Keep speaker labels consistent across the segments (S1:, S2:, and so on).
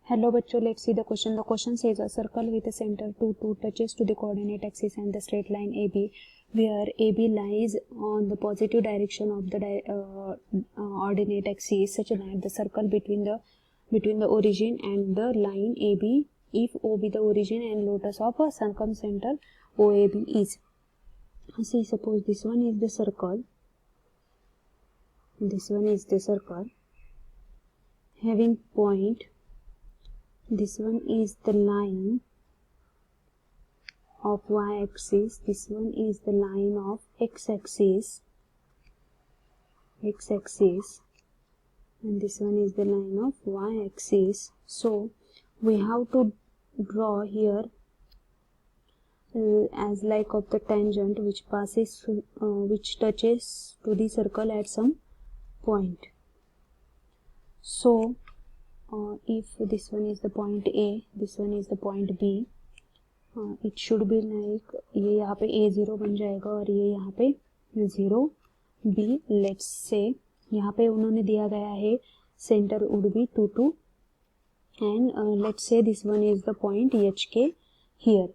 S1: Hello बच्चों, let's see the question. The question says a circle with a center 2 touches to the coordinate axis and the straight line AB, where AB lies on the positive direction of the ordinate axis, such that the circle between the origin and the line AB, if O be the origin and lotus of a circumcenter OAB is. See, suppose this one is the circle. This one is the circle having point. This one is the line of y-axis. This one is the line of x-axis. And this one is the line of y-axis. So we have to draw here as like of the tangent which passes which touches to the circle at some point. So if this one is the point A, this one is the point B, it should be like ये यहाँ पे A0 बन जाएगा और ये यहाँ पे 0B. Let's say यहाँ पे उन्होंने दिया गया है center would be 2 and let's say this one is the point HK here.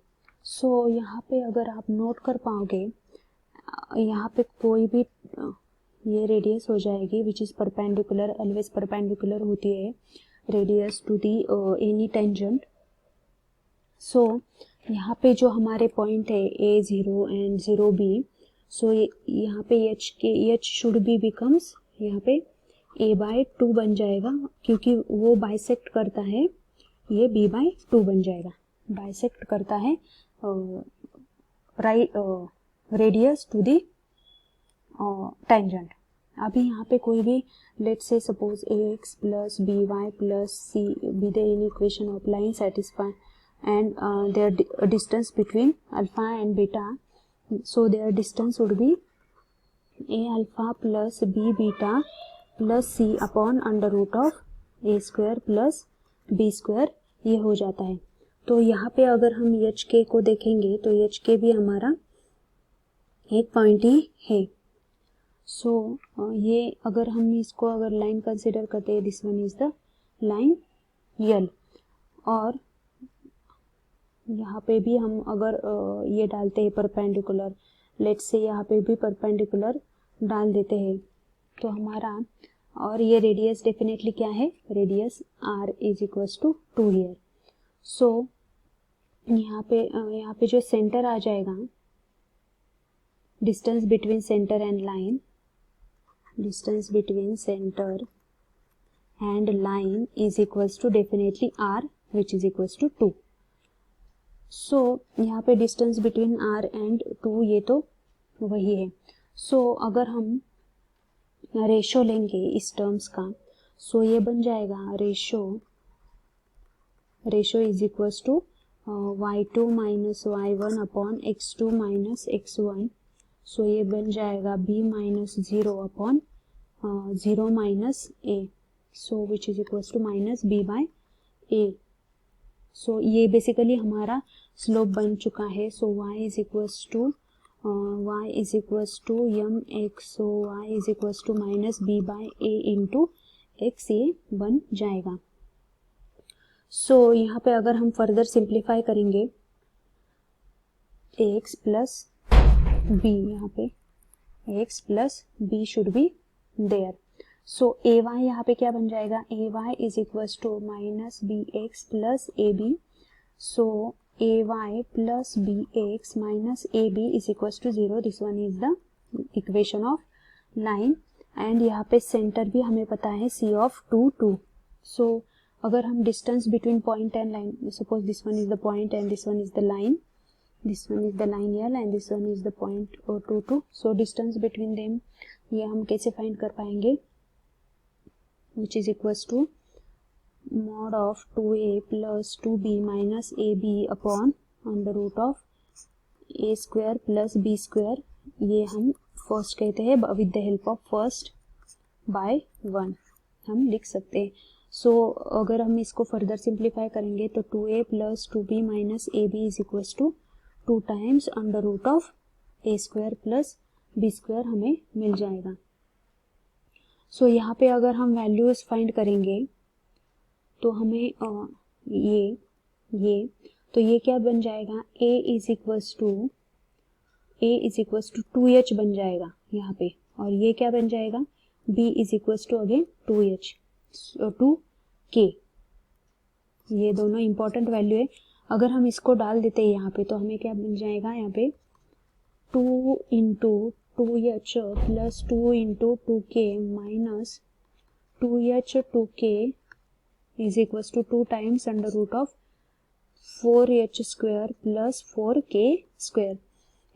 S1: So यहाँ पे अगर आप नोट कर पाओगे, यहाँ पे कोई भी ये रेडियस हो जाएगी which is perpendicular, always perpendicular होती है radius to the any tangent. So यहाँ पे जो हमारे पॉइंट है A0 एंड 0B, सो यहाँ पे H शुड बी बिकम्स यहाँ पे A/2 बन जाएगा क्योंकि वो बाइसेक्ट करता है, ये B/2 बन जाएगा, बाइसेक्ट करता है रेडियस टू दी टेंजेंट. अभी यहाँ पे कोई भी let's say suppose ax plus by plus c be the inequation of line satisfy and their distance between alpha and beta. So their distance would be a alpha plus b beta plus c upon under root of a square plus b square. ये हो जाता है. तो यहाँ पे अगर हम hk को देखेंगे तो hk भी हमारा एक पॉइंट ही है. सो ये अगर हम इसको अगर लाइन कंसिडर करते हैं, this one is the line L, और यहाँ पे भी हम अगर ये डालते हैं परपेंडिकुलर, लेट्स से यहाँ पे भी परपेंडिकुलर डाल देते हैं तो हमारा, और ये रेडियस डेफिनेटली क्या है, radius R is equals to 2 here. So यहाँ पे जो सेंटर आ जाएगा, distance between centre and line, distance between center and line is equals to definitely R, which is equals to 2. So यहाँ पे distance between R and 2 ये तो वही है. So अगर हम रेशो लेंगे इस टर्म्स का, so ये बन जाएगा ratio is equals to y2 minus y1 upon x2 minus x1. So ये बन जाएगा b minus 0 upon 0 minus a, so which is equals to minus b/a. So ये बेसिकली हमारा स्लोप बन चुका है. So y is equals to mx, so y is equals to minus b/a into x, ये बन जाएगा. सो यहाँ पे अगर हम फर्दर सिंप्लीफाई करेंगे, ax प्लस b, यहाँ पे ax plus b should be there. So ay यहाँ पे क्या बन जाएगा, ay is equals to minus bx plus ab. So ay plus bx minus ab is equals to 0. This one is the equation of line. And यहाँ पे centre भी हमें पता है c ऑफ 2 2. सो अगर हम distance between point and line, suppose this one is the point and this one is the line, this one is the line L and this one is the point 2 2. so distance between them ये हम कैसे find कर पाएंगे, which is equals to mod of 2a plus 2b minus ab upon under root of a square plus b square. ये हम first कहते हैं with the help of first by 1 हम लिख सकते हैं. सो अगर हम इसको फर्दर सिंप्लीफाई करेंगे तो 2a plus 2b minus ab is equals to 2 times under root of a square plus b square हमें मिल जाएगा. सो यहाँ पे अगर हम वैल्यूज फाइंड करेंगे तो हमें ये तो ये क्या बन जाएगा, a is equals to 2h बन जाएगा यहाँ पे, और ये क्या बन जाएगा, b is equals to again 2k। ये दोनों इंपॉर्टेंट वैल्यू है। अगर हम इसको डाल देते हैं यहाँ पे तो हमें क्या बन जाएगा, यहाँ पे 2 into 2h plus 2 into 2k minus 2h 2k is equals to 2 times under root of 4h square plus 4k square.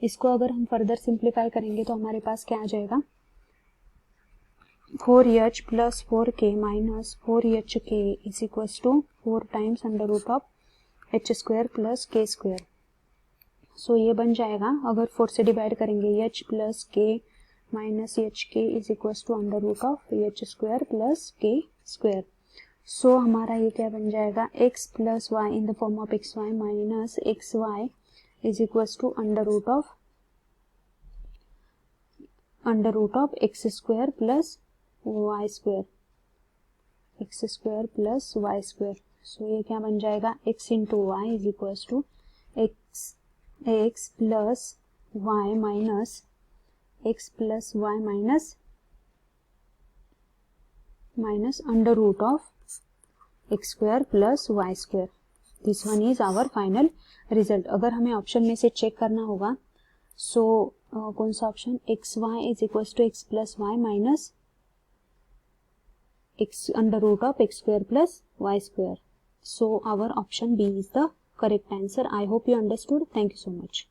S1: इसको अगर हम फर्दर सिंप्लीफाई करेंगे तो हमारे पास क्या आ जाएगा, 4h plus 4k minus 4hk is equals to 4 times under root of h square plus k square. So ये बन जाएगा, अगर 4 से डिवाइड करेंगे, h plus k minus hk is equals to under root of h square plus k square. So हमारा ये क्या बन जाएगा, x plus Y in the form of xy minus xy is equals to under root of x square plus Y square, X square plus Y square. So ये क्या बन जाएगा, x into Y is equals to x plus Y minus X plus Y minus under root of X square plus Y square. This one is our final result. अगर हमें option में से check करना होगा, सो कौन सा option, x y is equals to x plus Y minus x under root of x square plus y square. So our option B is the correct answer. I hope you understood. Thank you so much.